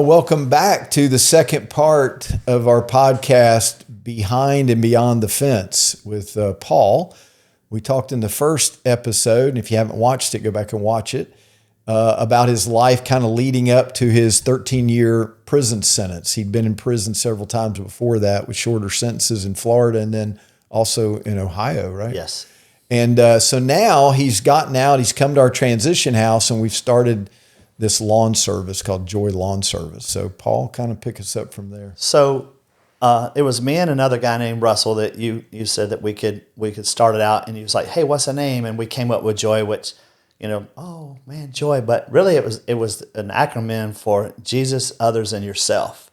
Welcome back to the second part of our podcast, Behind and Beyond the Fence, with Paul. We talked in the first episode, and if you haven't watched it, go back and watch it, about his life kind of leading up to his 13-year prison sentence. He'd been in prison several times before that with shorter sentences in Florida and then also in Ohio, right? Yes. And so now he's gotten out, he's come to our transition house, and we've started this lawn service called Joy Lawn Service. So Paul, kind of pick us up from there. So it was me and another guy named Russell that you said that we could start it out, and he was like, "Hey, what's the name?" And we came up with Joy, which, oh man, Joy. But really, it was an acronym for Jesus, others, and yourself.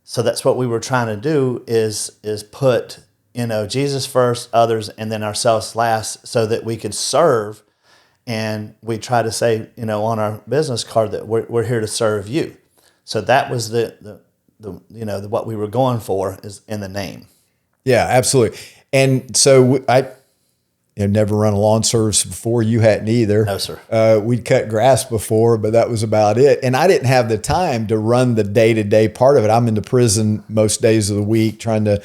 So that's what we were trying to do is put Jesus first, others, and then ourselves last, so that we could serve. And we try to say, on our business card that we're here to serve you. So that was the what we were going for is in the name. Yeah, absolutely. And so I never run a lawn service before. You hadn't either. No, sir. We'd cut grass before, but that was about it. And I didn't have the time to run the day-to-day part of it. I'm in the prison most days of the week trying to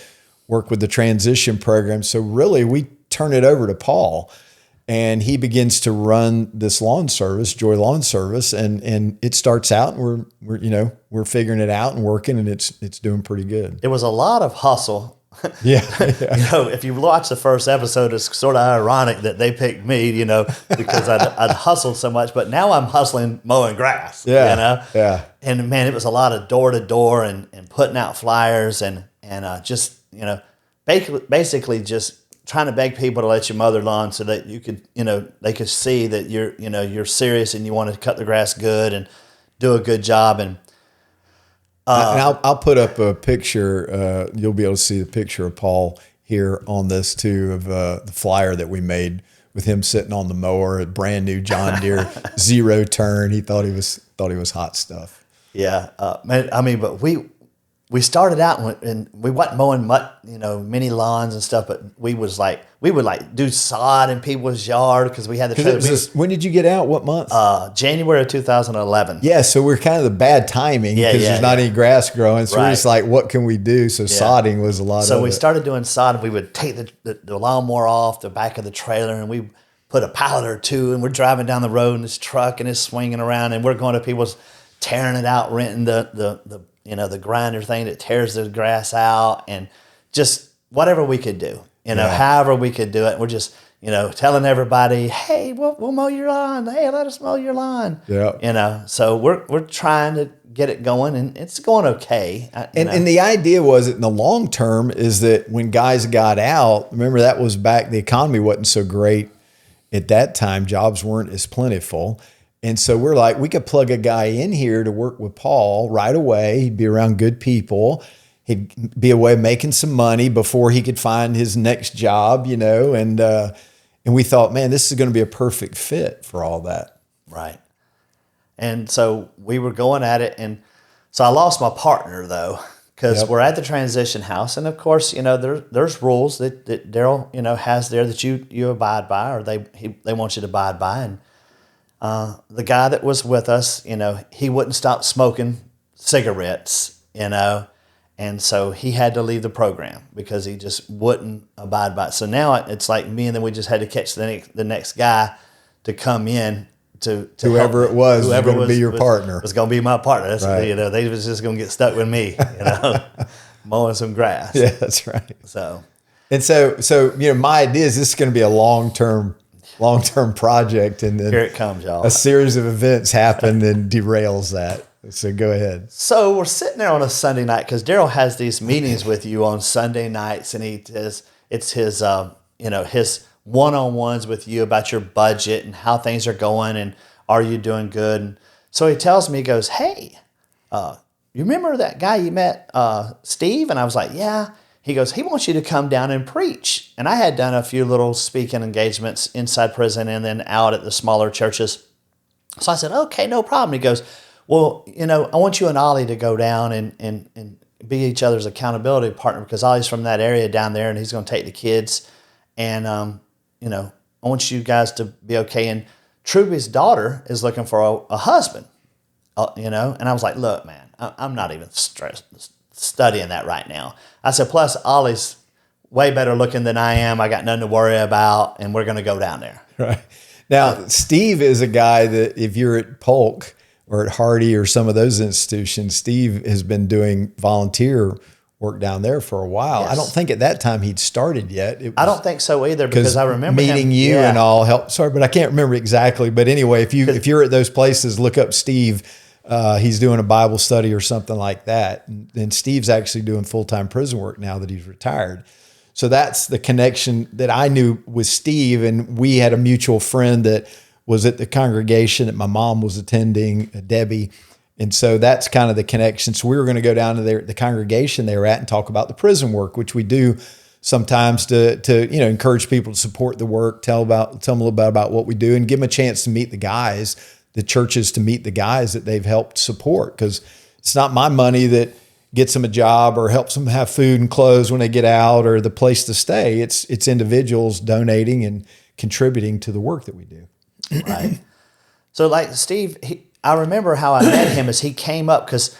work with the transition program. So really, we turn it over to Paul. And he begins to run this lawn service, Joy Lawn Service, and it starts out, and we're figuring it out and working, and it's doing pretty good. It was a lot of hustle. Yeah. If you watch the first episode, it's sort of ironic that they picked me, because I'd hustled so much. But now I'm hustling mowing grass. Yeah. Yeah. And man, it was a lot of door to door and putting out flyers and just basically just trying to beg people to let you mow their lawn so that you could, they could see that you're serious and you want to cut the grass good and do a good job. And I'll put up a picture. You'll be able to see the picture of Paul here on this too, of the flyer that we made with him sitting on the mower, a brand new John Deere zero turn. He thought he was hot stuff. Yeah, but we started out and we wasn't mowing many lawns and stuff, but we would do sod in people's yard because we had the trailer. When did you get out? What month? January of 2011. Yeah, so we're kind of the bad timing because there's not any grass growing. So we're just like, what can we do? So sodding was a lot of it. So we started doing sod, and we would take the lawnmower off the back of the trailer, and we put a pallet or two, and we're driving down the road in this truck, and it's swinging around, and we're going to people's, tearing it out, renting the grinder thing that tears the grass out, and just whatever we could do, however we could do it. We're just, telling everybody, hey, we'll mow your lawn. Hey, let us mow your lawn. Yeah. So we're trying to get it going, and it's going okay. And the idea was that in the long term is that when guys got out, remember that was back, the economy wasn't so great at that time. Jobs weren't as plentiful. And so we're like, we could plug a guy in here to work with Paul right away. He'd be around good people. He'd be away making some money before he could find his next job, and we thought, man, this is going to be a perfect fit for all that. Right. And so we were going at it. And so I lost my partner, though, because we're at the transition house. And, of course, there's rules that Daryl, has there that you abide by, or they want you to abide by. And the guy that was with us, he wouldn't stop smoking cigarettes, and so he had to leave the program because he just wouldn't abide by it. So now it's like me, and then we just had to catch the next guy to come in to whoever help. it was going to be your partner. Was going to be my partner. That's right. They was just going to get stuck with me, mowing some grass. Yeah, that's right. So my idea is this is going to be a long-term project, and then here it comes, y'all. A series of events happen and derails that. So go ahead. So we're sitting there on a Sunday night because Daryl has these meetings with you on Sunday nights, and it's his his one-on-ones with you about your budget and how things are going and are you doing good. And so he tells me, he goes, "Hey, you remember that guy you met, Steve?" And I was like, "Yeah." He goes, "He wants you to come down and preach." And I had done a few little speaking engagements inside prison and then out at the smaller churches. So I said, "Okay, no problem." He goes, "Well, I want you and Ollie to go down and be each other's accountability partner because Ollie's from that area down there and he's going to take the kids. And, I want you guys to be okay." And Truby's daughter is looking for a husband. you know. And I was like, look, man, I'm not even studying that right now. I said, plus Ollie's way better looking than I am. I got nothing to worry about, and we're going to go down there. Right. Now, Steve is a guy that if you're at Polk or at Hardy or some of those institutions, Steve has been doing volunteer work down there for a while. Yes. I don't think at that time he'd started yet. I don't think so either, because I remember meeting you and all help. Sorry, but I can't remember exactly. But anyway, if you're at those places, look up Steve. He's doing a Bible study or something like that. And Steve's actually doing full-time prison work now that he's retired. So that's the connection that I knew with Steve. And we had a mutual friend that was at the congregation that my mom was attending, Debbie. And so that's kind of the connection. So we were going to go down to the congregation they were at and talk about the prison work, which we do sometimes to encourage people to support the work, tell them a little bit about what we do, and give them a chance to meet the guys, the churches to meet the guys that they've helped support. Because it's not my money that gets them a job or helps them have food and clothes when they get out or the place to stay. It's individuals donating and contributing to the work that we do. Right. So like Steve, I remember how I met him as he came up, because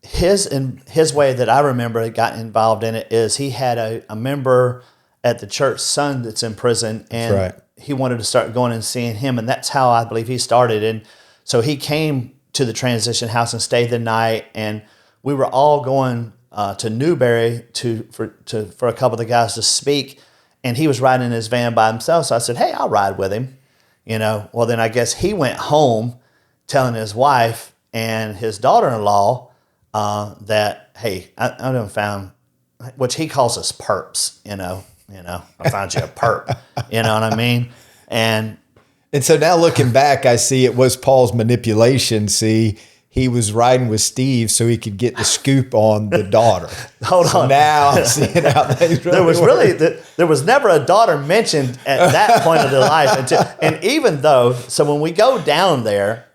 his way that I remember got involved in it is he had a member at the church, son, that's in prison, and right. He wanted to start going and seeing him, and that's how I believe he started. And so he came to the transition house and stayed the night, and we were all going to Newberry for a couple of the guys to speak, and he was riding in his van by himself. So I said, "Hey, I'll ride with him." Well, then I guess he went home telling his wife and his daughter-in-law that, hey, I done found, which he calls us perps, I found you a perp, you know what I mean? And so now looking back, I see it was Paul's manipulation. See, he was riding with Steve so he could get the scoop on the daughter. Hold on. Now I'm seeing how things really there was never a daughter mentioned at that point of their life. And even though, so when we go down there,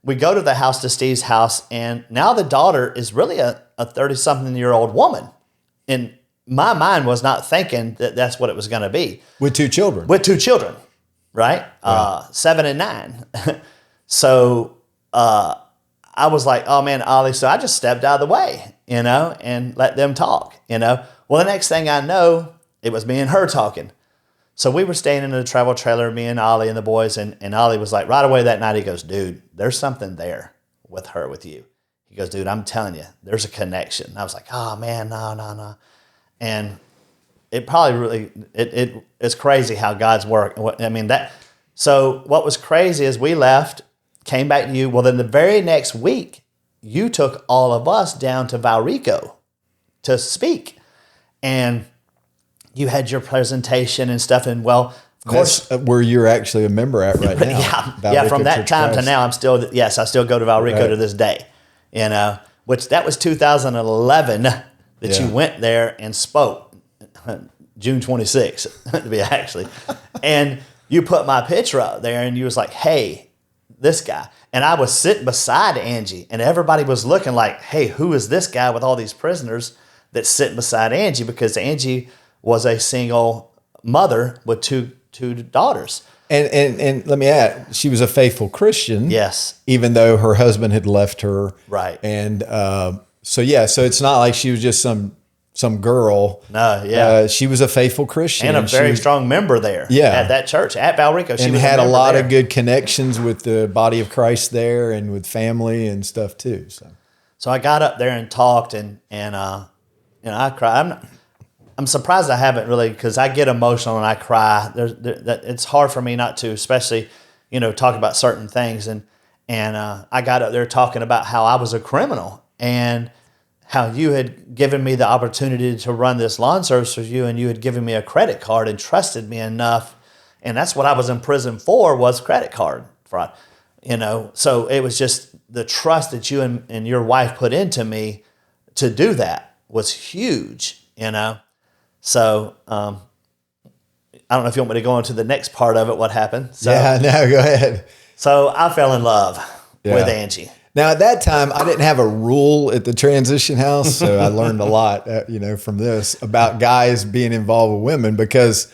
we go to the house, to Steve's house, and now the daughter is really a 30-something-year-old woman. And my mind was not thinking that that's what it was going to be. With two children. Right? 7 and 9. So I was like, oh man, Ollie. So I just stepped out of the way, and let them talk, Well, the next thing I know, it was me and her talking. So we were staying in a travel trailer, me and Ollie and the boys, and Ollie was like, right away that night, he goes, dude, there's something there with her, with you. He goes, dude, I'm telling you, there's a connection. And I was like, oh man, no. And it probably really, it's crazy how God's work. So what was crazy is we left, came back to you. Well, then the very next week, you took all of us down to Valrico to speak. And you had your presentation and stuff. And well, of course, that's where you're actually a member at right now. Yeah. From that time to now, I still go to Valrico to this day, which that was 2011 that you went there and spoke, June 26th to be actually. And you put my picture up there and you was like, hey, this guy. And I was sitting beside Angie and everybody was looking like, hey, who is this guy with all these prisoners that's sitting beside Angie? Because Angie was a single mother with two daughters. And let me add, she was a faithful Christian. Yes. Even though her husband had left her. Right. And so it's not like she was just some girl. No, yeah. She was a faithful Christian. And a very strong member there at that church, at Valrico. She had a lot of good connections with the body of Christ there and with family and stuff too. So I got up there and talked and I cried. I'm surprised I haven't really, because I get emotional and I cry. It's hard for me not to, especially, talk about certain things. And I got up there talking about how I was a criminal and how you had given me the opportunity to run this lawn service for you, and you had given me a credit card and trusted me enough. And that's what I was in prison for, was credit card fraud. So it was just the trust that you and your wife put into me to do that was huge, So I don't know if you want me to go into the next part of it, what happened. So, yeah, no, go ahead. So I fell in love with Angie. Now, at that time, I didn't have a rule at the transition house, so I learned a lot, from this about guys being involved with women, because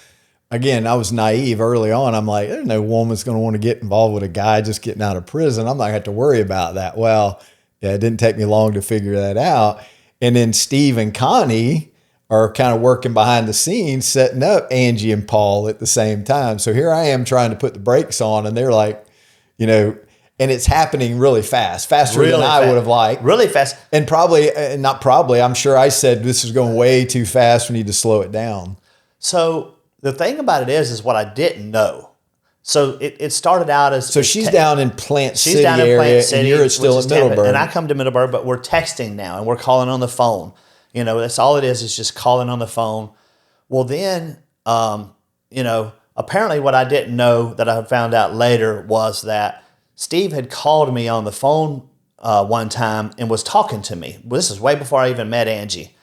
again, I was naive early on. I'm like, there's no woman's going to want to get involved with a guy just getting out of prison. I'm not going to have to worry about that. Well, yeah, it didn't take me long to figure that out. And then Steve and Connie are kind of working behind the scenes, setting up Angie and Paul at the same time. So here I am trying to put the brakes on, and they're like, you know, and it's happening really fast, faster than I would have liked. Really fast. And probably, not probably, I'm sure I said, this is going way too fast. We need to slow it down. So the thing about it is what I didn't know. So it started out as... So she's down in Plant City and you're still in Middleburg. Middleburg. And I come to Middleburg, but we're texting now and we're calling on the phone. You know, that's all it is just calling on the phone. Well, then, you know, apparently what I didn't know that I found out later was that Steve had called me on the phone one time and was talking to me. Well, this is way before I even met Angie.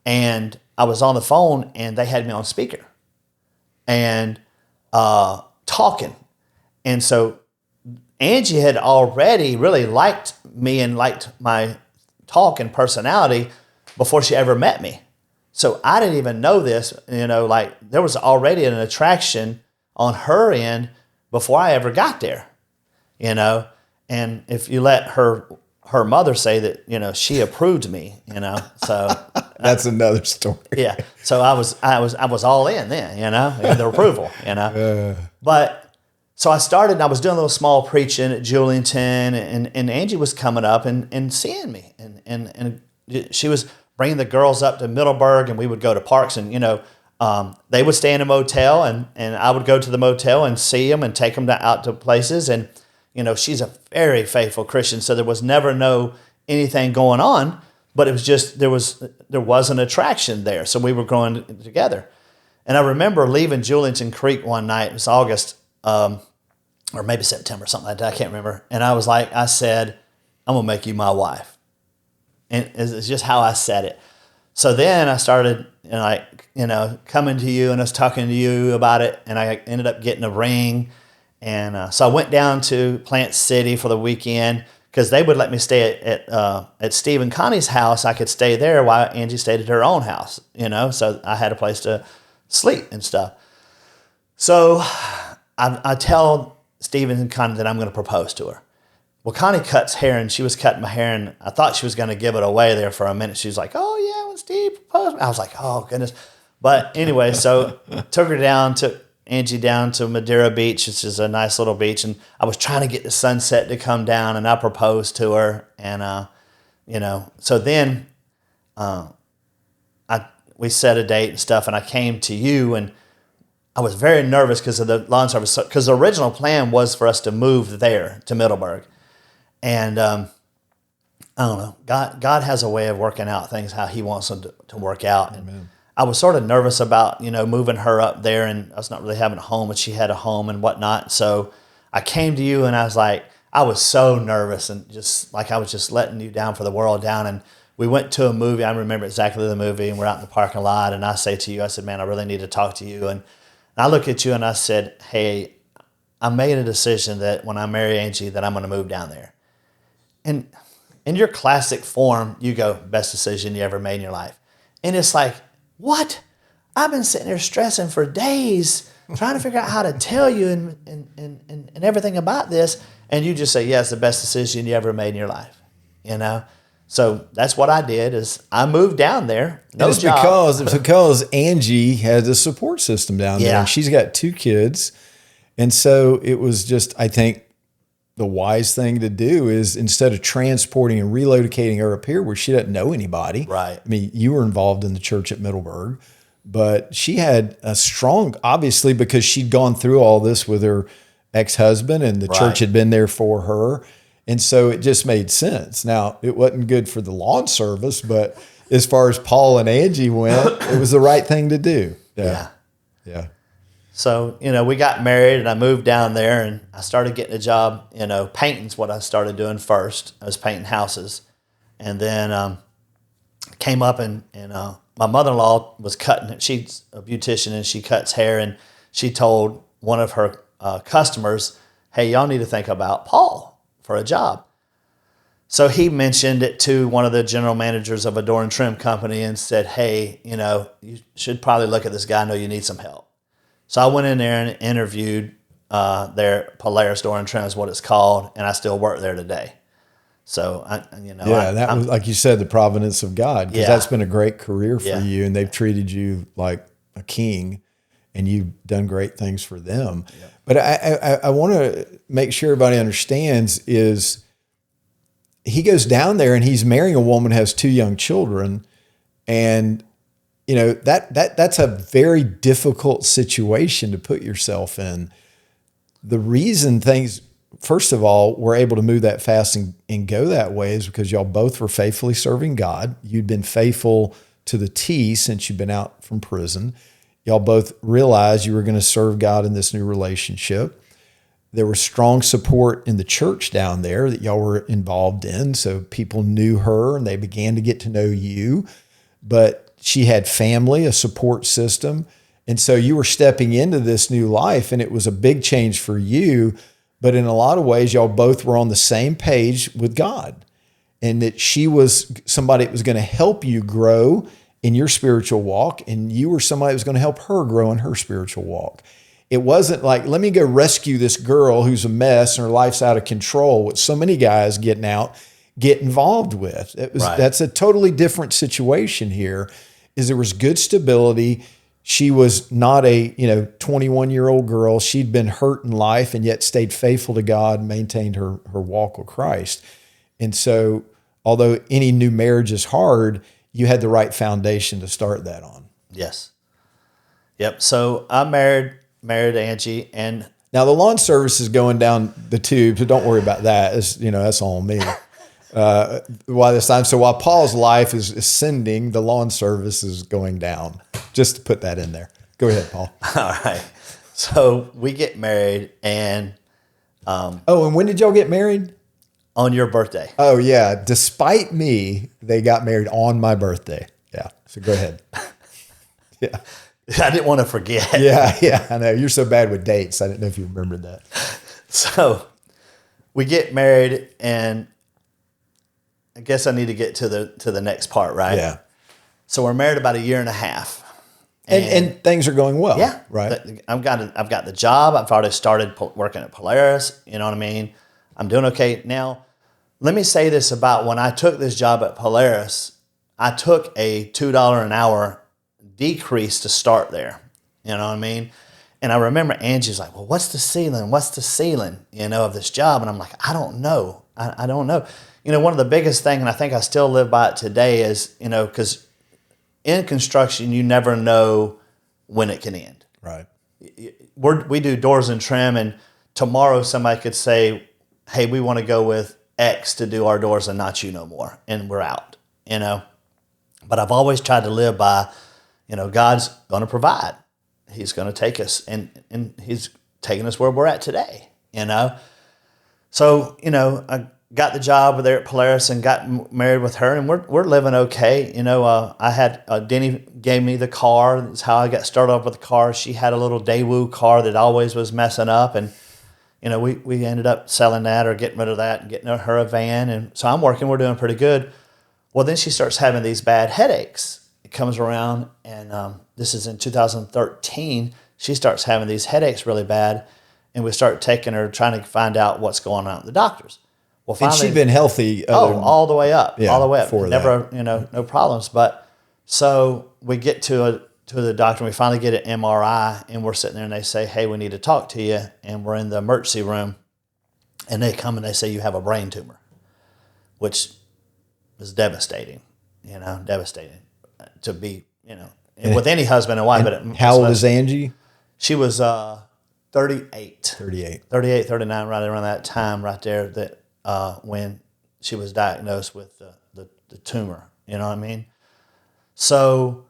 And I was on the phone and they had me on speaker and talking. And so Angie had already really liked me and liked my talk and personality before she ever met me. So I didn't even know this, you know, like there was already an attraction on her end before I ever got there, you know. And if you let her mother say that, you know, she approved me, you know, so that's another story. Yeah. So I was all in then, you know, the approval, you know. But so I started, and I was doing a little small preaching at Julington, and Angie was coming up and seeing me, and she was bringing the girls up to Middleburg, and we would go to parks, and, you know, they would stay in a motel, and I would go to the motel and see them and take them out to places. And, you know, she's a very faithful Christian, so there was never anything going on, but it was just, there was an attraction there. So we were growing together. And I remember leaving Julington Creek one night, it was August, or maybe September, something like that, I can't remember. And I said, I'm gonna make you my wife. And it's just how I said it. So then I started, coming to you, and I was talking to you about it, and I ended up getting a ring. And so I went down to Plant City for the weekend because they would let me stay at Steve and Connie's house. I could stay there while Angie stayed at her own house, you know, so I had a place to sleep and stuff. So I tell Steve and Connie that I'm going to propose to her. Well, Connie cuts hair, and she was cutting my hair, and I thought she was going to give it away there for a minute. She was like, oh, yeah, when Steve proposed. I was like, oh, goodness. But anyway, so took Angie down to Madeira Beach, which is a nice little beach, and I was trying to get the sunset to come down, and I proposed to her. And, so then we set a date and stuff, and I came to you, and I was very nervous because of the lawn service, because the original plan was for us to move there to Middleburg. And I don't know, God has a way of working out things how he wants them to work out. And Amen. I was sort of nervous about, moving her up there, and us not really having a home, and she had a home and whatnot. So I came to you, and I was like, I was so nervous, and just like I was just letting you down for the world down. And we went to a movie. I remember exactly the movie, and we're out in the parking lot, and I say to you, I said, man, I really need to talk to you. And I look at you, and I said, hey, I made a decision that when I marry Angie that I'm going to move down there. And in your classic form, you go, best decision you ever made in your life. And it's like, what? I've been sitting there stressing for days, trying to figure out how to tell you and everything about this. And you just say, yeah, it's the best decision you ever made in your life. You know? So that's what I did is I moved down there. It's because Angie has a support system down there. And she's got 2 kids. And so it was just, I think, the wise thing to do is instead of transporting and relocating her up here where she doesn't know anybody. Right. I mean, you were involved in the church at Middleburg, but she had a strong, obviously, because she'd gone through all this with her ex-husband and the church had been there for her. And so it just made sense. Now, it wasn't good for the lawn service, but as far as Paul and Angie went, it was the right thing to do. Yeah. So, we got married, and I moved down there, and I started getting a job, painting's what I started doing first. I was painting houses. And then came up, and my mother-in-law was cutting, she's a beautician, and she cuts hair, and she told one of her customers, hey, y'all need to think about Paul for a job. So he mentioned it to one of the general managers of a door and trim company and said, hey, you should probably look at this guy. I know you need some help. So I went in there and interviewed there at Polaris Door and Trim is what it's called, and I still work there today. So that was, like you said, the providence of God, because that's been a great career for you, and they've treated you like a king, and you've done great things for them. Yeah. But I want to make sure everybody understands is he goes down there and he's marrying a woman, has 2 young children, and that's a very difficult situation to put yourself in. The reason things, first of all, were able to move that fast and go that way is because y'all both were faithfully serving God. You'd been faithful to the T since you've been out from prison. Y'all both realized you were going to serve God in this new relationship. There was strong support in the church down there that y'all were involved in. So people knew her and they began to get to know you. But she had family, a support system. And so you were stepping into this new life, and it was a big change for you. But in a lot of ways, y'all both were on the same page with God, and that she was somebody that was going to help you grow in your spiritual walk, and you were somebody that was going to help her grow in her spiritual walk. It wasn't like, let me go rescue this girl who's a mess and her life's out of control, which so many guys get involved with. That's a totally different situation here. Is there was good stability. She was not a 21-year-old girl. She'd been hurt in life and yet stayed faithful to God and maintained her walk with Christ. And so although any new marriage is hard, you had the right foundation to start that on. Yes. Yep. So I married Angie, and now the lawn service is going down the tube, so don't worry about that. That's all me. While this time, so while Paul's life is ascending, the lawn service is going down. Just to put that in there. Go ahead, Paul. All right. So we get married, and and when did y'all get married? On your birthday. Oh yeah. Despite me, they got married on my birthday. Yeah. So go ahead. Yeah. I didn't want to forget. Yeah. I know you're so bad with dates. I didn't know if you remembered that. So we get married, and I guess I need to get to the next part, right? Yeah. So we're married about 1.5 years. And things are going well. Yeah. Right. I've got the job. I've already started working at Polaris. You know what I mean? I'm doing okay. Now, let me say this about when I took this job at Polaris, I took a $2 an hour decrease to start there. You know what I mean? And I remember Angie's like, well, what's the ceiling? What's the ceiling, of this job? And I'm like, I don't know. I don't know. One of the biggest things, and I think I still live by it today, is, because in construction, you never know when it can end. Right. We do doors and trim, and tomorrow somebody could say, hey, we want to go with X to do our doors and not you no more, and we're out, But I've always tried to live by, God's going to provide. He's going to take us, and he's taking us where we're at today, So, I got the job there at Polaris and got married with her, and we're living okay. I had Denny gave me the car. That's how I got started off with the car. She had a little Daewoo car that always was messing up, and we ended up selling that or getting rid of that and getting her a van. And so I'm working. We're doing pretty good. Well, then she starts having these bad headaches. It comes around, and this is in 2013. She starts having these headaches really bad, and we start taking her, trying to find out what's going on at the doctors. Well, finally, and she'd been healthy. All the way up, all the way up. Never, that. No problems. But so we get to the doctor, and we finally get an MRI, and we're sitting there, and they say, hey, we need to talk to you. And we're in the emergency room, and they come and they say, you have a brain tumor, which is devastating, devastating to be, with any husband and wife. But how old is Angie? She was 38. 38. 38, 39, right around that time right there that when she was diagnosed with the tumor. You know what I mean? So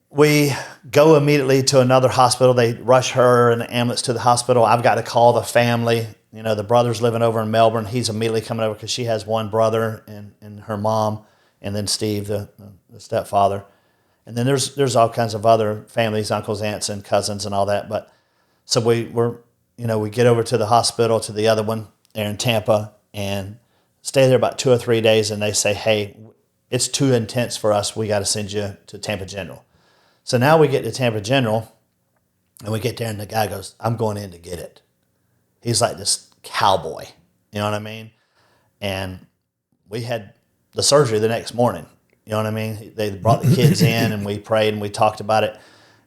we go immediately to another hospital. They rush her in an ambulance to the hospital. I've got to call the family. The brother's living over in Melbourne. He's immediately coming over because she has one brother and her mom, and then Steve, the stepfather. And then there's all kinds of other families, uncles, aunts, and cousins and all that. But so we get over to the hospital, to the other one there in Tampa, and stay there about 2 or 3 days. And they say, hey, it's too intense for us. We got to send you to Tampa General. So now we get to Tampa General, And we get there and the guy goes, I'm going in to get it. He's like this cowboy, you know what I mean? And we had the surgery the next morning, you know what I mean? They brought the kids in and we prayed and we talked about it.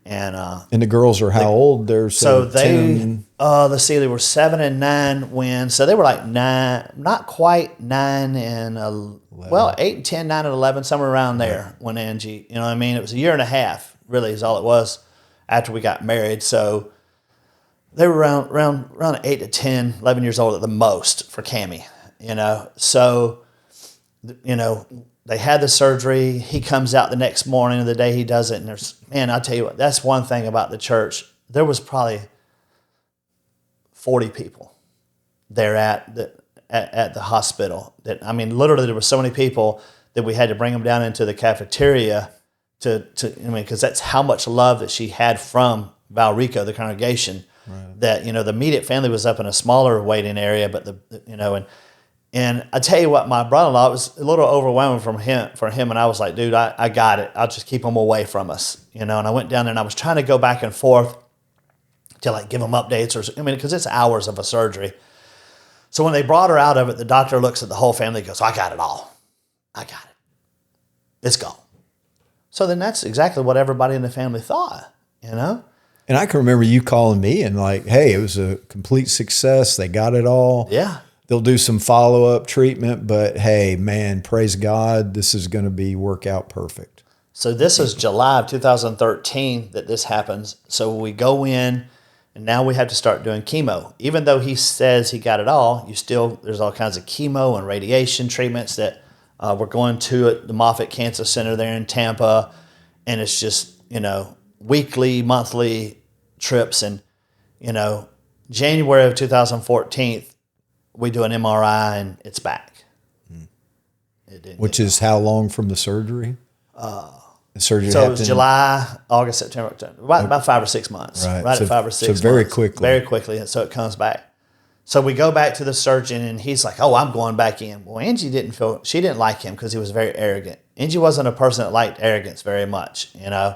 And the girls are how old? They're so they, 10. let's see, they were 7 and 9 when, so they were like 9, not quite 9 and, 8 and 10, 9 and 11, somewhere around there when Angie, you know what I mean? It was a year and a half, really, is all it was after we got married. So they were around 8 to 10, 11 years old at the most for Cammie, you know? So, you know, they had the surgery. He comes out the next morning, the day he does it, and there's, man, I'll tell you what, that's one thing about the church. There was probably 40 people there at the hospital. That, I mean, literally there were so many people that we had to bring them down into the cafeteria because that's how much love that she had from Valrico, the congregation. Right. That, you know, the immediate family was up in a smaller waiting area, but and I tell you what, my brother-in-law, it was a little overwhelming for him, and I was like, dude, I got it. I'll just keep them away from us, you know. And I went down there and I was trying to go back and forth to like give them updates because it's hours of a surgery. So when they brought her out of it, the doctor looks at the whole family and goes, I got it all. I got it. It's gone. So then that's exactly what everybody in the family thought, you know. And I can remember you calling me and like, hey, it was a complete success. They got it all. Yeah. They'll do some follow-up treatment, but hey, man, praise God, this is going to work out perfect. So this is July of 2013 that this happens. So we go in, and now we have to start doing chemo. Even though he says he got it all, there's all kinds of chemo and radiation treatments that we're going to at the Moffitt Cancer Center there in Tampa, and it's just, you know, weekly, monthly trips. And, you know, January of 2014, we do an MRI and it's back. Which is how long from the surgery? The surgery so it was July, August, September, October, about 5 or 6 months. Right so, at 5 or 6 months. So very quickly. Very quickly. And so it comes back. So we go back to the surgeon and he's like, oh, I'm going back in. Well, Angie she didn't like him because he was very arrogant. Angie wasn't a person that liked arrogance very much, you know.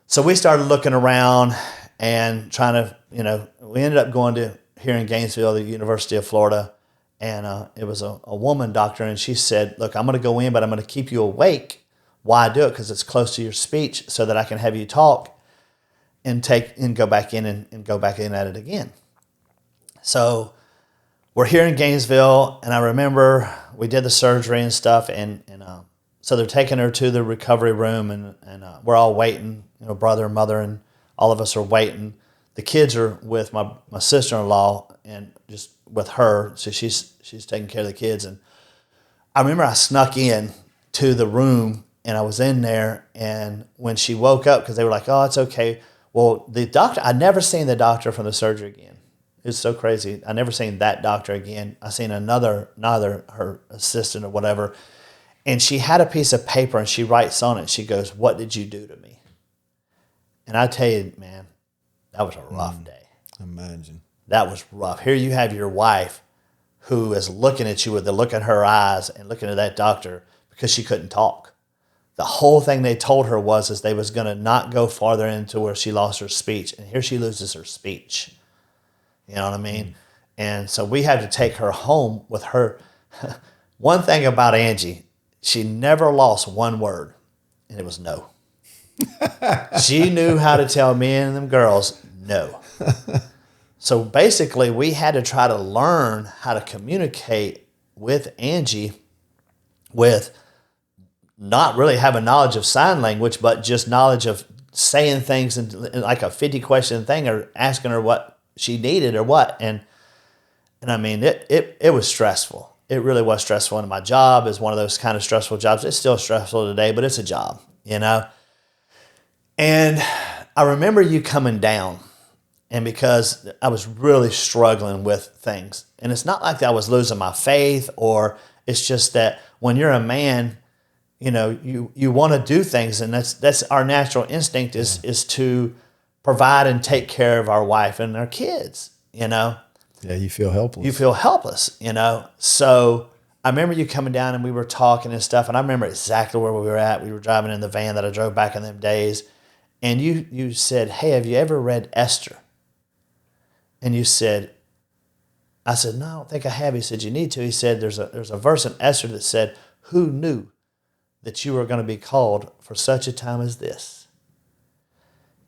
So we started looking around and trying to, you know, we ended up going to here in Gainesville, the University of Florida, and it was a woman doctor, and she said, look, I'm going to go in, but I'm going to keep you awake while I do it because it's close to your speech so that I can have you talk and go back in and go back in at it again. So we're here in Gainesville, and I remember we did the surgery and stuff, and so they're taking her to the recovery room, and we're all waiting, you know, brother and mother, and all of us are waiting. The kids are with my sister-in-law and just with her, so she's taking care of the kids. And I remember I snuck in to the room, and I was in there, and when she woke up, because they were like, oh, it's okay. Well, the doctor, I'd never seen the doctor from the surgery again. It's so crazy. I never seen that doctor again. I seen another her assistant or whatever, and she had a piece of paper, and she writes on it. She goes, what did you do to me? And I tell you, man, that was a rough day. Imagine. That was rough. Here you have your wife who is looking at you with the look in her eyes and looking at that doctor because she couldn't talk. The whole thing they told her was they was going to not go farther into where she lost her speech. And here she loses her speech. You know what I mean? And so we had to take her home with her. One thing about Angie, she never lost one word, and it was no. She knew how to tell me and them girls no. So basically, we had to try to learn how to communicate with Angie with not really having knowledge of sign language, but just knowledge of saying things in like a 50 question thing or asking her what she needed or what. And I mean, it was stressful. It really was stressful. And my job is one of those kind of stressful jobs. It's still stressful today, but it's a job, you know? And I remember you coming down, and because I was really struggling with things. And it's not like I was losing my faith, or it's just that when you're a man, you know, you want to do things, and that's our natural instinct is to provide and take care of our wife and our kids, you know? Yeah, you feel helpless. You feel helpless, you know? So I remember you coming down and we were talking and stuff, and I remember exactly where we were at. We were driving in the van that I drove back in them days, And you said, hey, have you ever read Esther? And you said, I said, no, I don't think I have. He said, you need to. He said, there's a verse in Esther that said, who knew that you were going to be called for such a time as this?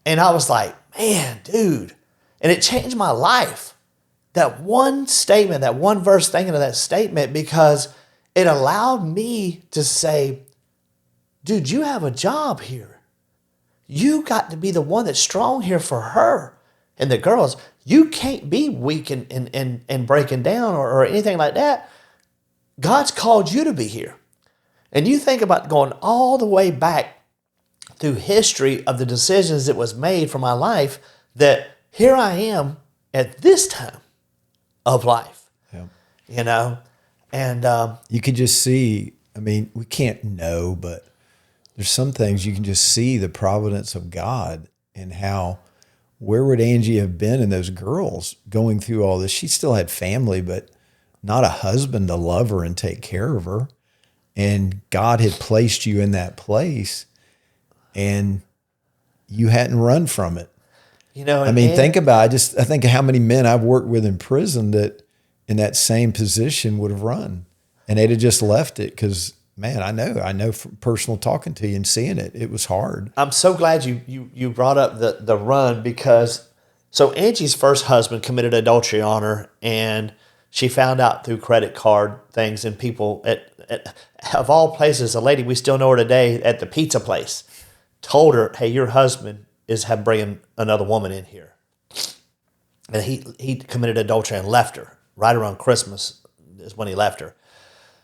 And I was like, man, dude. And it changed my life. That one statement, that one verse, thinking of that statement, because it allowed me to say, dude, you have a job here. You got to be the one that's strong here for her. And the girls, you can't be weak and breaking down or anything like that. God's called you to be here. And you think about going all the way back through history of the decisions that was made for my life, that here I am at this time of life, Yeah. And You could just see, I mean, we can't know, but there's some things you can just see the providence of God and how, where would Angie have been and those girls going through all this? She still had family, but not a husband to love her and take care of her. And God had placed you in that place and you hadn't run from it. I mean, think about it. I think of how many men I've worked with in prison that in that same position would have run and they'd have just left it because, man, I know from personal talking to you and seeing it, it was hard. I'm so glad you brought up the run, because so Angie's first husband committed adultery on her, and she found out through credit card things, and people at of all places, a lady we still know her today at the pizza place told her, hey, your husband is bringing another woman in here. And he committed adultery and left her right around Christmas is when he left her.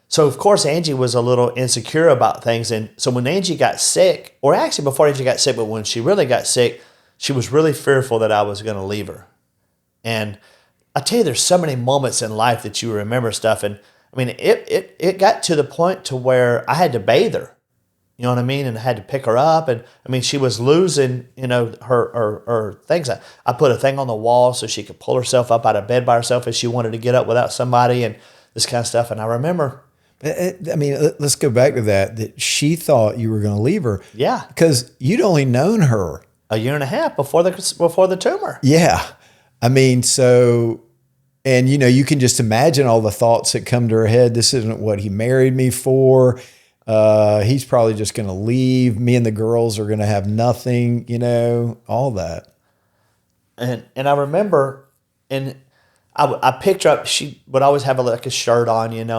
So, of course, Angie was a little insecure about things. And so when Angie got sick, or actually before Angie got sick, but when she really got sick, she was really fearful that I was going to leave her. And I tell you, there's so many moments in life that you remember stuff. And I mean, it got to the point to where I had to bathe her. You know what I mean? And I had to pick her up. And I mean, she was losing, her things. I put a thing on the wall so she could pull herself up out of bed by herself if she wanted to get up without somebody and this kind of stuff. And I remember, I mean, let's go back to that she thought you were going to leave her. Yeah. Because you'd only known her a year and a half before the tumor. Yeah. I mean, so, and you can just imagine all the thoughts that come to her head. This isn't what he married me for. He's probably just going to leave. Me and the girls are going to have nothing, all that. And I remember, and I picked her up. She would always have a shirt on, and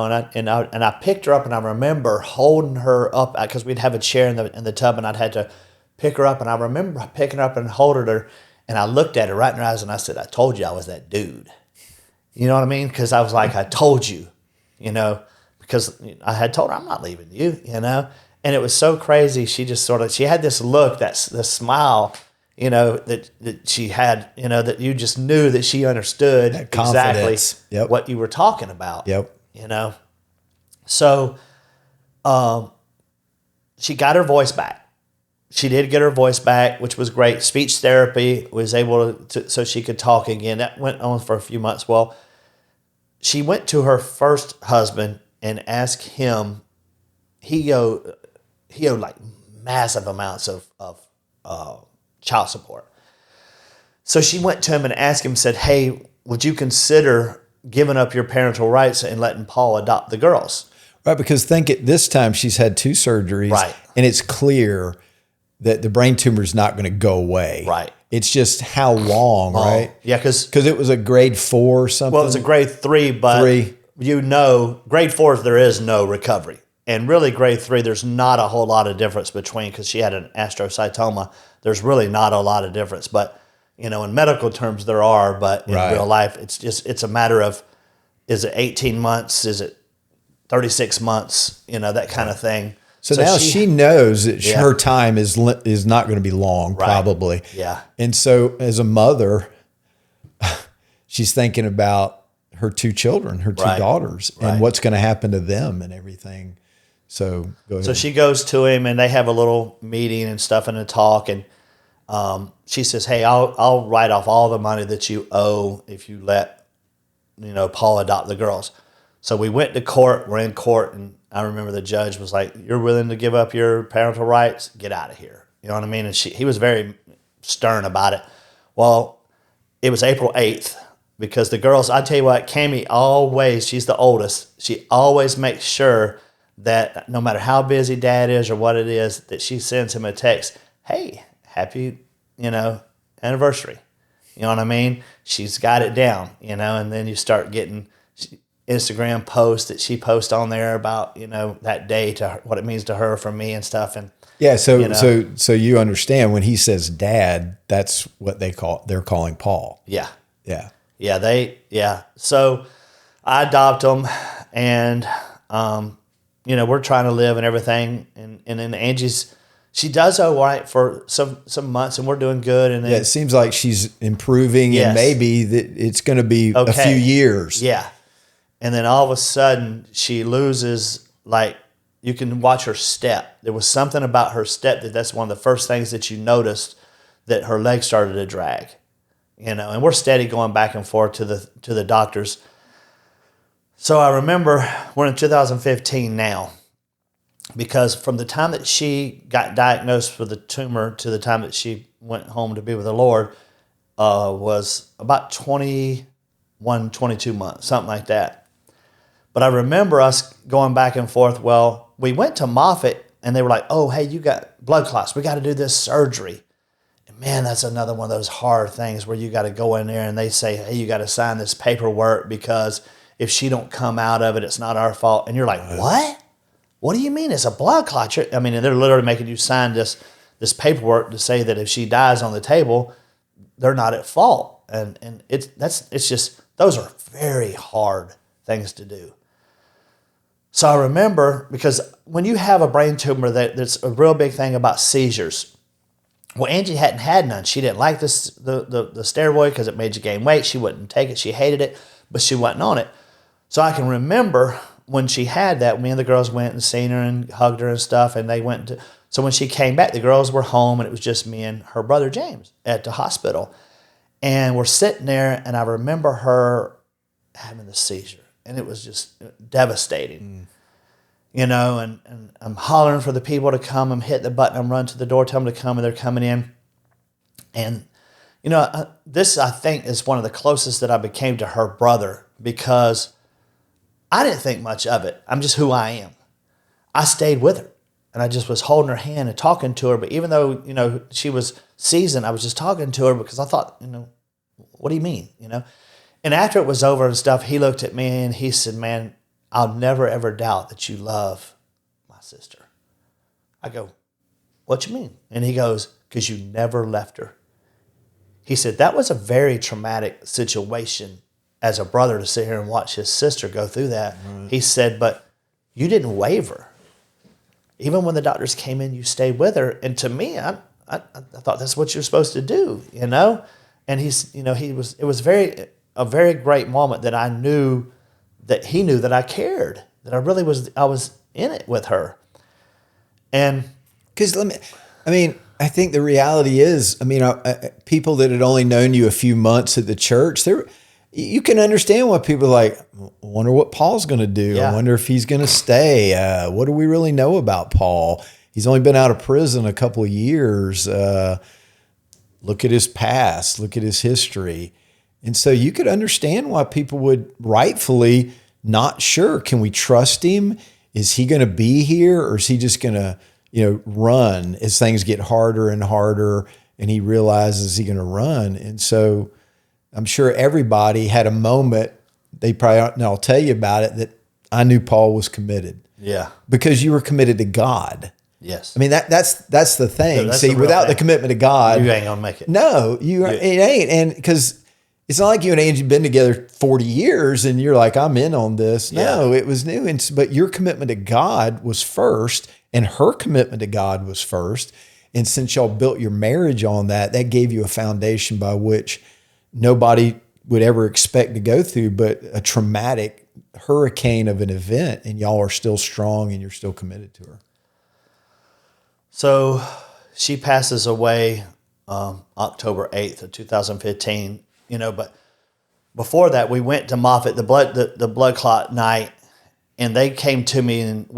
I picked her up, and I remember holding her up because we'd have a chair in the tub, and I'd had to pick her up, and I remember picking her up and holding her, and I looked at her right in her eyes, and I said, "I told you I was that dude." You know what I mean? Because I was like, "I told you," because I had told her I'm not leaving you, and it was so crazy. She just she had this look, the smile. That she had, that you just knew that she understood exactly what you were talking about. Yep. So she got her voice back. She did get her voice back, which was great. Speech therapy was able to so she could talk again. That went on for a few months. Well, she went to her first husband and asked him, he owed like massive amounts of child support. So she went to him and asked him, said, hey, would you consider giving up your parental rights and letting Paul adopt the girls? Right, because think at this time she's had 2 surgeries, right, and it's clear that the brain tumor is not going to go away. Right. It's just how long, right? Yeah, because it was a grade 4 or something. Well, it was a grade 3, but grade 4 there is no recovery. And really, grade 3, there's not a whole lot of difference between, because she had an astrocytoma. There's really not a lot of difference. But, in medical terms, there are. But in real life, it's a matter of, is it 18 months? Is it 36 months? That kind of thing. So now she knows that her time is not going to be long, probably. Yeah. And so as a mother, she's thinking about her 2 children, her 2 daughters, and what's going to happen to them and everything. So go ahead. So she goes to him, and they have a little meeting and stuff and a talk. And she says, hey, I'll write off all the money that you owe if you let, Paul adopt the girls. So we went to court. We're in court, and I remember the judge was like, you're willing to give up your parental rights? Get out of here. You know what I mean? And he was very stern about it. Well, it was April 8th because the girls, I tell you what, Cammie always, she's the oldest. She always makes sure that no matter how busy dad is or what it is, that she sends him a text, hey, happy, anniversary. You know what I mean? She's got it down, and then you start getting Instagram posts that she posts on there about, that day to her, what it means to her from me and stuff. And yeah, so you understand when he says dad, that's what they're calling Paul. Yeah. Yeah. Yeah. So I adopt them and, we're trying to live and everything. And then she does all right for some months and we're doing good. And then, it seems like she's improving and maybe that it's going to be a few years. Yeah. And then all of a sudden she loses, like, you can watch her step. There was something about her step that's one of the first things that you noticed, that her legs started to drag, and we're steady going back and forth to the doctors. So I remember we're in 2015 now, because from the time that she got diagnosed with the tumor to the time that she went home to be with the Lord was about 21, 22 months, something like that. But I remember us going back and forth. Well, we went to Moffitt and they were like, oh, hey, you got blood clots. We got to do this surgery. And man, that's another one of those hard things where you got to go in there and they say, hey, you got to sign this paperwork because if she don't come out of it, it's not our fault. And you're like, what? What do you mean it's a blood clot? I mean, they're literally making you sign this paperwork to say that if she dies on the table, they're not at fault. And it's just, those are very hard things to do. So I remember, because when you have a brain tumor, there's a real big thing about seizures. Well, Angie hadn't had none. She didn't like the steroid because it made you gain weight. She wouldn't take it. She hated it, but she wasn't on it. So I can remember when she had that, me and the girls went and seen her and hugged her and stuff, and they went to. So when she came back, the girls were home, and it was just me and her brother James at the hospital. And we're sitting there, and I remember her having the seizure. And it was just devastating, and I'm hollering for the people to come. I'm hitting the button. I'm running to the door, tell them to come, and they're coming in. And, this, I think, is one of the closest that I became to her brother, because I didn't think much of it. I'm just who I am. I stayed with her, and I just was holding her hand and talking to her. But even though, she was seasoned, I was just talking to her because I thought, what do you mean, And after it was over and stuff, he looked at me and he said, man, I'll never, ever doubt that you love my sister. I go, what you mean? And he goes, because you never left her. He said, that was a very traumatic situation as a brother to sit here and watch his sister go through that. Right. He said, but you didn't waver. Even when the doctors came in, you stayed with her. And to me, I thought that's what you're supposed to do, And it was a very great moment that I knew that he knew that I cared, that I was in it with her. And because I think the reality is, people that had only known you a few months at the church, you can understand why people are like, I wonder what Paul's going to do. Yeah. I wonder if he's going to stay. What do we really know about Paul? He's only been out of prison a couple of years. Look at his past. Look at his history. And so you could understand why people would rightfully not sure. Can we trust him? Is he going to be here, or is he just going to, run as things get harder and harder and he realizes he's going to run? And so I'm sure everybody had a moment, they probably, and I'll tell you about it, that I knew Paul was committed. Yeah. Because you were committed to God. Yes. That's the thing. That's See, without the commitment to God, you ain't going to make it. No, it ain't. And because it's not like you and Angie been together 40 years and you're like, I'm in on this. No, It was new. But your commitment to God was first, and her commitment to God was first. And since y'all built your marriage on that gave you a foundation by which nobody would ever expect to go through, but a traumatic hurricane of an event, and y'all are still strong and you're still committed to her. So she passes away October 8th of 2015. But before that, we went to Moffitt, the blood clot night, and they came to me, and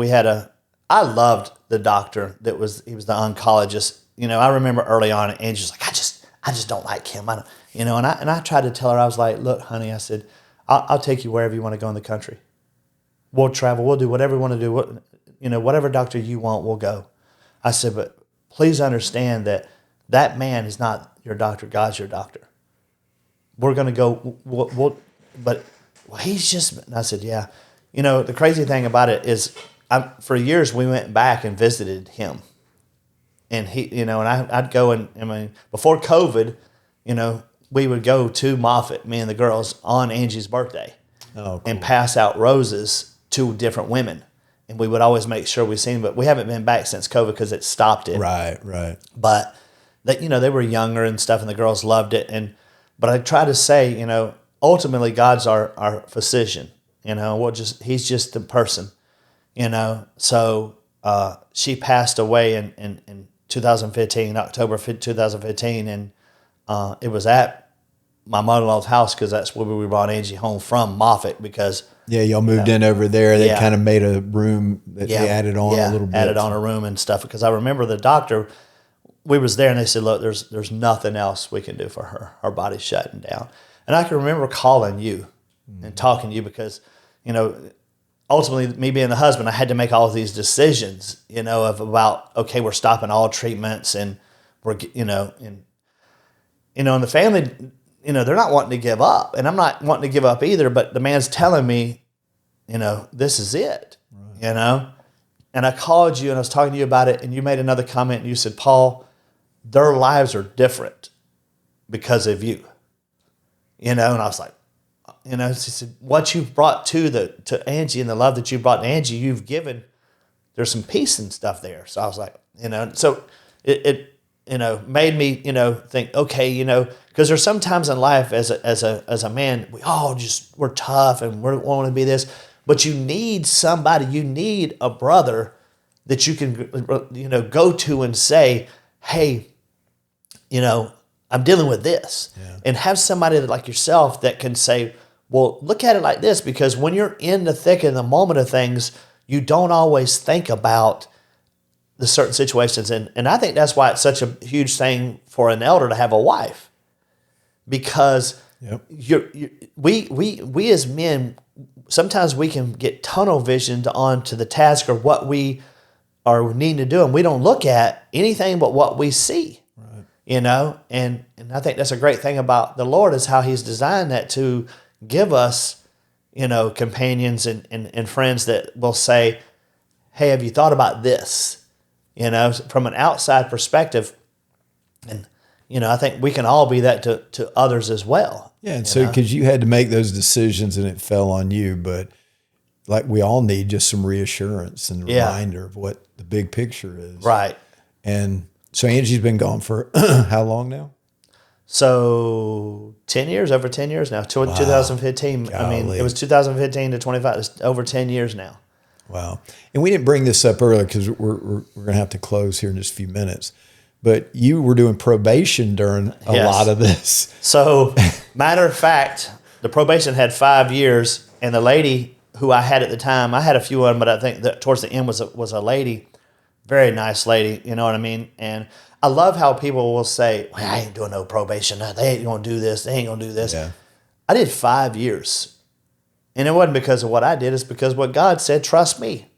I loved the doctor he was the oncologist. I remember early on, Angie's like, I just don't like him. I don't, and I tried to tell her, I was like, look, honey, I said, I'll take you wherever you want to go in the country. We'll travel. We'll do whatever we want to do. Whatever doctor you want, we'll go. I said, but please understand that man is not your doctor. God's your doctor. We're going to go. But he's just. And I said, yeah. The crazy thing about it is, for years we went back and visited him, and he, and I'd go and before COVID, we would go to Moffitt, me and the girls, on Angie's birthday, and pass out roses to different women. And we would always make sure we seen them, but we haven't been back since COVID because it stopped it. Right. But they were younger and stuff, and the girls loved it. But I try to say, ultimately God's our physician. He's just a person. So she passed away in 2015, October 2015, and it was at my mother-in-law's house because that's where we brought Angie home from Moffitt because. Yeah, y'all moved in over there. They kind of made a room that they added on a little bit. Added on a room and stuff because I remember the doctor, we was there and they said, look, there's nothing else we can do for her. Her body's shutting down. And I can remember calling you and talking to you because, ultimately me being the husband, I had to make all of these decisions, about, okay, we're stopping all treatments and we're, and the family, they're not wanting to give up, and I'm not wanting to give up either, but the man's telling me, this is it, and I called you and I was talking to you about it, and you made another comment and you said, Paul, their lives are different because of you, and I was like, she said, what you've brought to Angie and the love that you brought to Angie, you've given, there's some peace and stuff there. So I was like, so it made me, think, okay, because there's sometimes in life as a man, we're tough and we want to be this, but you need somebody, you need a brother that you can, go to and say, hey, I'm dealing with this, and have somebody like yourself that can say, well, look at it like this, because when you're in the thick of the moment of things, you don't always think about the certain situations. And I think that's why it's such a huge thing for an elder to have a wife, because we as men, sometimes we can get tunnel visioned onto the task or what we are needing to do. And we don't look at anything but what we see, and I think that's a great thing about the Lord is how he's designed that to give us, companions and friends that will say, hey, have you thought about this? From an outside perspective. And, I think we can all be that to others as well. Yeah. And so, because you had to make those decisions and it fell on you, but like we all need just some reassurance and reminder of what the big picture is. Right. And so Angie's been gone for how long now? So 10 years, over 10 years now, 2015. Golly. I mean, it was 2015 to 25. It's over 10 years now. Wow. And we didn't bring this up earlier because we're going to have to close here in just a few minutes. But you were doing probation during a lot of this. So, matter of fact, the probation had 5 years, and the lady who I had at the time, I had a few of them, but I think that towards the end was a lady, very nice lady, you know what I mean? And I love how people will say, well, I ain't doing no probation. They ain't going to do this. They ain't going to do this. Yeah. I did 5 years. And it wasn't because of what I did. It's because what God said, trust me.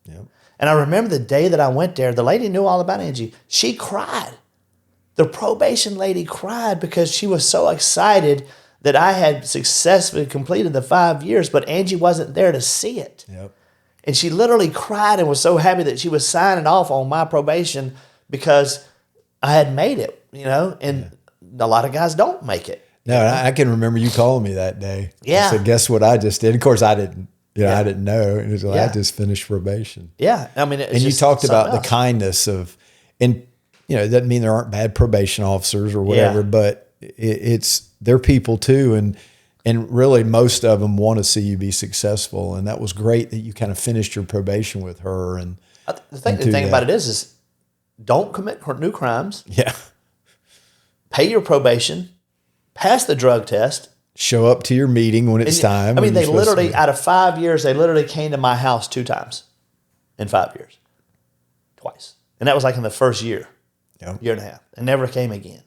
Yep. And I remember the day that I went there, the lady knew all about Angie. She cried. The probation lady cried because she was so excited that I had successfully completed the 5 years, but Angie wasn't there to see it. Yep. And she literally cried and was so happy that she was signing off on my probation because I had made it, and a lot of guys don't make it. No, I can remember you calling me that day. Yeah. I said, guess what I just did? Of course, I didn't. I didn't know. It was like, I just finished probation. Yeah. I mean, and you talked about the kindness of, and, it doesn't mean there aren't bad probation officers or whatever, but they're people too. And really most of them want to see you be successful. And that was great that you kind of finished your probation with her. And the thing about it is don't commit new crimes. Yeah. Pay your probation. Pass the drug test. Show up to your meeting when it's time. I mean, they literally, out of 5 years, they literally came to my house 2 times in 5 years. Twice. And that was like in the first year. Yep. year and a half. It never came again.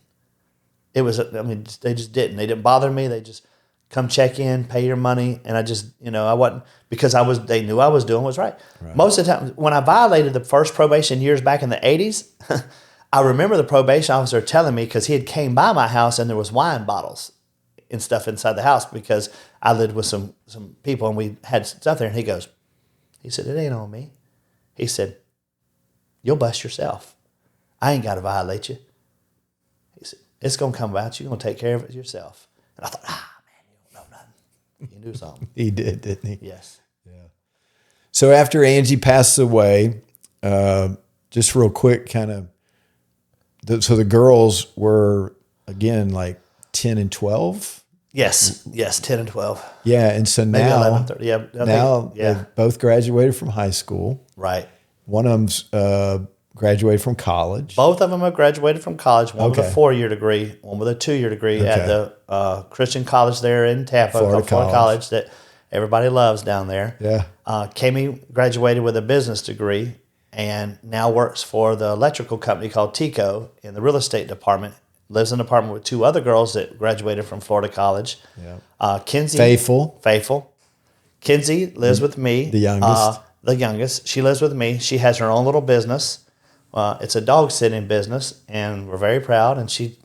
It was, I mean, they just didn't. They didn't bother me. They just come check in, pay your money. And I just, I wasn't, because they knew I was doing was right. Most of the time, when I violated the first probation years back in the 80s, I remember the probation officer telling me, because he had came by my house and there was wine bottles and stuff inside the house because I lived with some people and we had stuff there. And he said, it ain't on me. He said, you'll bust yourself. I ain't got to violate you. He said, it's going to come about you. You're going to take care of it yourself. And I thought, man, you don't know nothing. He knew something. He did, didn't he? Yes. Yeah. So after Angie passes away, just real quick, kind of, so the girls were, again, like 10 and 12? Yes, 10 and 12. Yeah, and so Maybe now, 11, 30. Yeah, they've both graduated from high school. Right. One of them's graduated from college. Both of them have graduated from college. One with a Okay. 4-year degree, one with a 2-year degree at the Christian college there in Tampa, Florida Florida College that everybody loves down there. Yeah. Kami graduated with a business degree and now works for the electrical company called TECO in the real estate department. Lives in an apartment with 2 other girls that graduated from Florida College. Yeah. Kinsey. Faithful. Kinsey lives with me. The youngest. She lives with me. She has her own little business. It's a dog sitting business, and we're very proud. And she's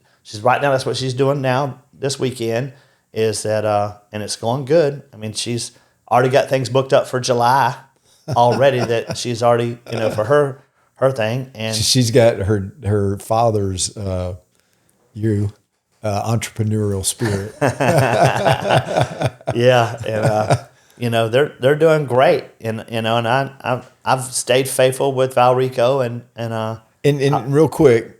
right now. That's what she's doing now. This weekend is that, and it's going good. I mean, she's already got things booked up for July already. That she's already, for her thing, and She's got her father's entrepreneurial spirit. yeah, and they're doing great, and I've stayed faithful with Valrico, And real quick,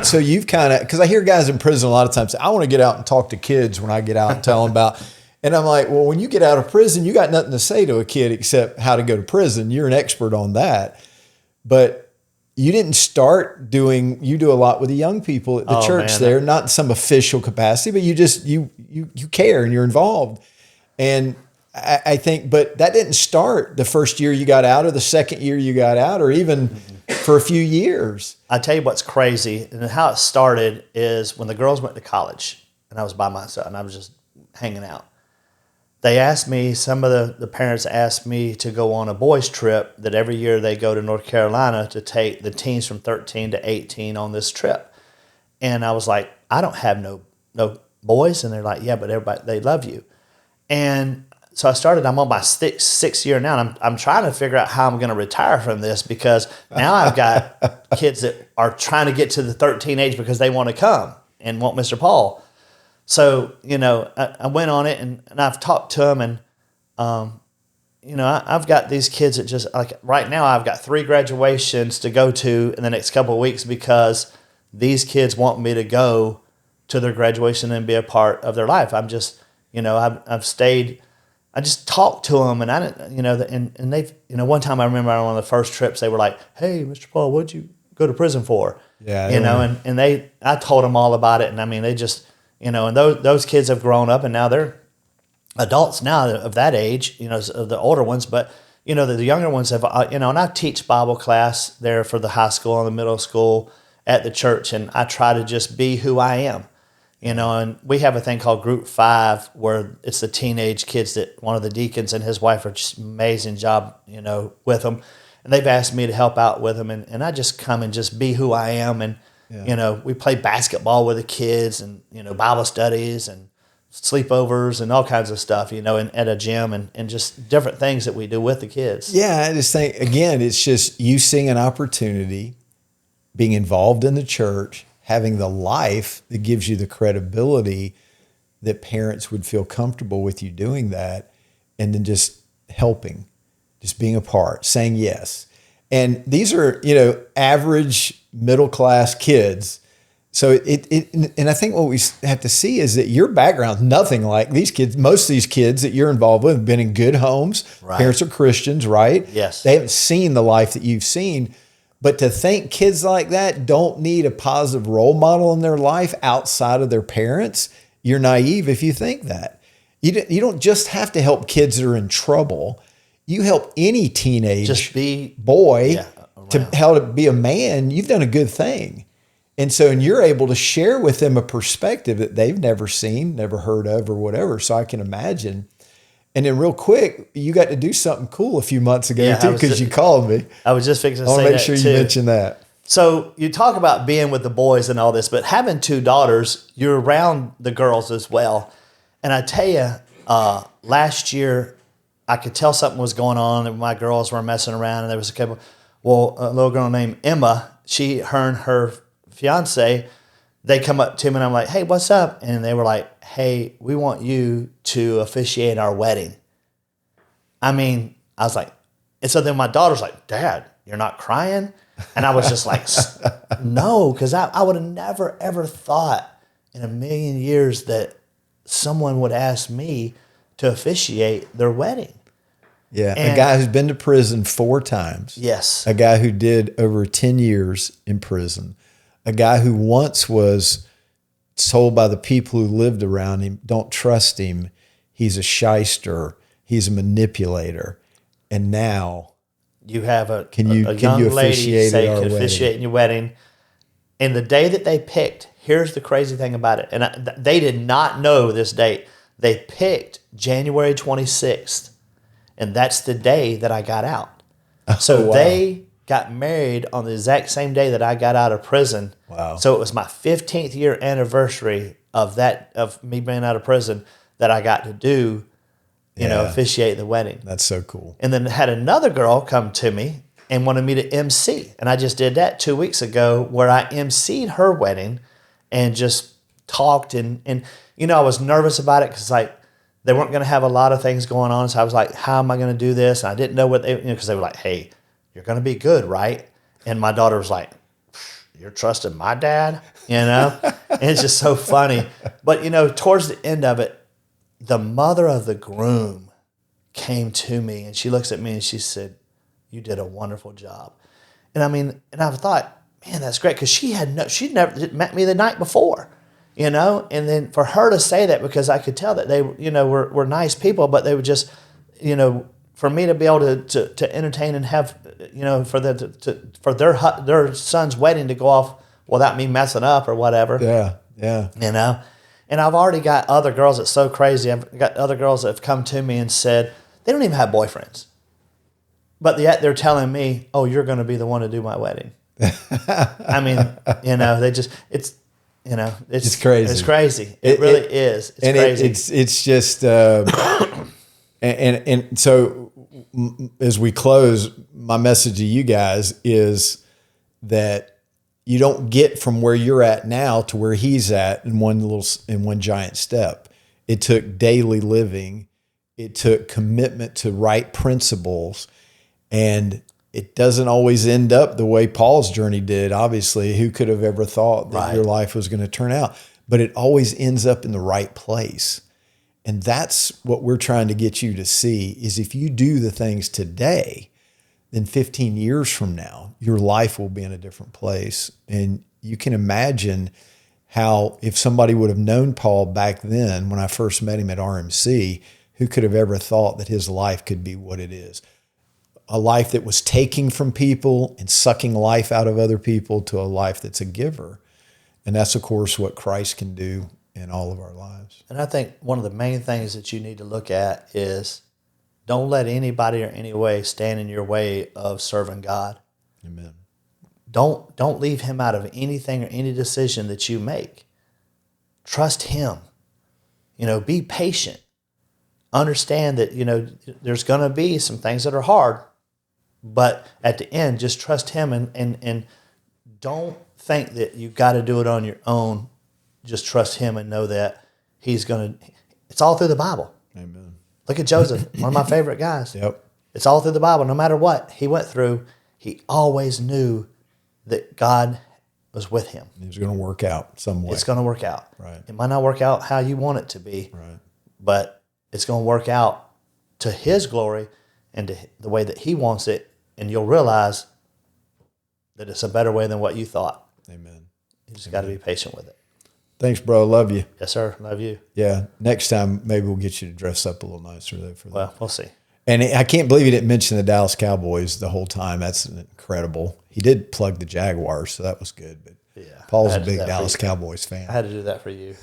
so you've kind of, because I hear guys in prison a lot of times say, I want to get out and talk to kids when I get out and tell them about, and I'm like, well, when you get out of prison, you got nothing to say to a kid except how to go to prison. You're an expert on that. But you didn't start you do a lot with the young people at the church there, not in some official capacity, but you just, you care and you're involved. And I think, but that didn't start the first year you got out or the second year you got out or even for a few years. I tell you what's crazy and how it started is when the girls went to college and I was by myself and I was just hanging out. They asked me, some of the parents asked me to go on a boys trip that every year they go to North Carolina to take the teens from 13 to 18 on this trip. And I was like, I don't have no boys. And they're like, yeah, but everybody, they love you. And so I'm on my sixth year now, and I'm trying to figure out how I'm going to retire from this because now I've got kids that are trying to get to the 13 age because they want to come and want Mr. Paul. So, I went on it and I've talked to them and, I've got these kids that just like right now I've got 3 graduations to go to in the next couple of weeks because these kids want me to go to their graduation and be a part of their life. I'm just, I've stayed, I just talked to them and I didn't, and they've, one time I remember on one of the first trips, they were like, hey, Mr. Paul, what'd you go to prison for? Yeah. And I told them all about it. And I mean, they just, and those kids have grown up and now they're adults now of that age, the older ones, but the younger ones have, and I teach Bible class there for the high school and the middle school at the church. And I try to just be who I am, and we have a thing called Group 5 where it's the teenage kids that one of the deacons and his wife are just amazing job, with them. And they've asked me to help out with them. And I just come and just be who I am. And, we play basketball with the kids and, Bible studies and sleepovers and all kinds of stuff, and at a gym and just different things that we do with the kids. Yeah. I just think, again, it's just you seeing an opportunity, being involved in the church, having the life that gives you the credibility that parents would feel comfortable with you doing that, and then just helping, just being a part, saying yes. And these are, average middle-class kids. So and I think what we have to see is that your background's nothing like these kids. Most of these kids that you're involved with have been in good homes. Right. Parents are Christians, right? Yes. They haven't seen the life that you've seen. But to think kids like that don't need a positive role model in their life outside of their parents, you're naive if you think that. You don't just have to help kids that are in trouble. You help any teenage boy to how to be a man. You've done a good thing. And so, and you're able to share with them a perspective that they've never seen, never heard of, or whatever. So I can imagine. And then real quick, you got to do something cool a few months ago too, because you called me. I was just fixing to I want say to make that sure too. you mention that. So you talk about being with the boys and all this, but having 2 daughters, you're around the girls as well. And I tell you, last year, I could tell something was going on, and my girls were messing around, and there was a little girl named Emma. Her and her fiance, they come up to me, and I'm like, hey, what's up? And they were like, hey, we want you to officiate our wedding. I mean, I was like, and so then my daughter's like, Dad, you're not crying? And I was just like, no, because I would have never, ever thought in a million years that someone would ask me to officiate their wedding. Yeah, And a guy who's been to prison 4 times. Yes. A guy who did over 10 years in prison. A guy who once was told by the people who lived around him, don't trust him. He's a shyster. He's a manipulator. And now, You have a Can you young lady officiate say at our can officiate in your wedding. And the day that they picked, here's the crazy thing about it. And they did not know this date. They picked January 26th. And that's the day that I got out. So wow. they got married on the exact same day that I got out of prison. Wow. So it was my 15th year anniversary of me being out of prison that I got to do, officiate the wedding. That's so cool. And then had another girl come to me and wanted me to MC. And I just did that 2 weeks ago where I MC'd her wedding and just talked. And I was nervous about it because they weren't going to have a lot of things going on. So I was like, how am I going to do this? And I didn't know what because they were like, hey, you're going to be good, right? And my daughter was like, you're trusting my dad, And it's just so funny. But, towards the end of it, the mother of the groom came to me and she looks at me and she said, you did a wonderful job. And I thought, man, that's great. Because she'd never met me the night before, and then for her to say that, because I could tell that they, were nice people, but they were just, for me to be able to entertain and have, for their son's wedding to go off without me messing up or whatever. Yeah. And I've already got other girls that's so crazy. I've got other girls that have come to me and said they don't even have boyfriends, but yet they're telling me, "Oh, you're going to be the one to do my wedding." They just it's crazy. It's crazy. It really is. It's crazy. It's just and so as we close, my message to you guys is that you don't get from where you're at now to where he's at in one giant step. It took daily living. It took commitment to right principles. And it doesn't always end up the way Paul's journey did. Obviously, who could have ever thought that your life was going to turn out? But it always ends up in the right place. And that's what we're trying to get you to see, is if you do the things today, then 15 years from now, your life will be in a different place. And you can imagine how, if somebody would have known Paul back then, when I first met him at RMC, who could have ever thought that his life could be what it is? A life that was taking from people and sucking life out of other people to a life that's a giver. And that's, of course, what Christ can do in all of our lives. And I think one of the main things that you need to look at is don't let anybody or any way stand in your way of serving God. Amen. Don't leave him out of anything or any decision that you make. Trust him. Be patient. Understand that, there's going to be some things that are hard, but at the end, just trust him and don't think that you've got to do it on your own. Just trust him and know that it's all through the Bible. Amen. Look at Joseph, one of my favorite guys. Yep. It's all through the Bible. No matter what he went through, he always knew that God was with him. It was going to work out some way. It's going to work out. Right. It might not work out how you want it to be, right, but it's going to work out to his glory and to the way that he wants it, and you'll realize that it's a better way than what you thought. Amen. You just got to be patient with it. Thanks, bro. Love you. Yes, sir. Love you. Yeah. Next time, maybe we'll get you to dress up a little nicer there for that. Well, we'll see. And I can't believe he didn't mention the Dallas Cowboys the whole time. That's incredible. He did plug the Jaguars, so that was good. But Yeah. Paul's I a had to big do that for Dallas you. Cowboys I fan. had to do that for you.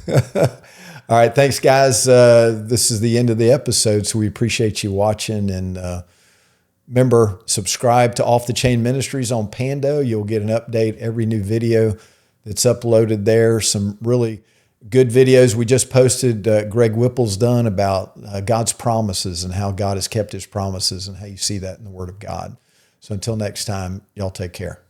All right. Thanks, guys. This is the end of the episode, so we appreciate you watching. And remember, subscribe to Off the Chain Ministries on Pando. You'll get an update every new video that's uploaded there. Some really good videos we just posted. Greg Whipple's done about God's promises and how God has kept his promises and how you see that in the Word of God. So until next time, y'all take care.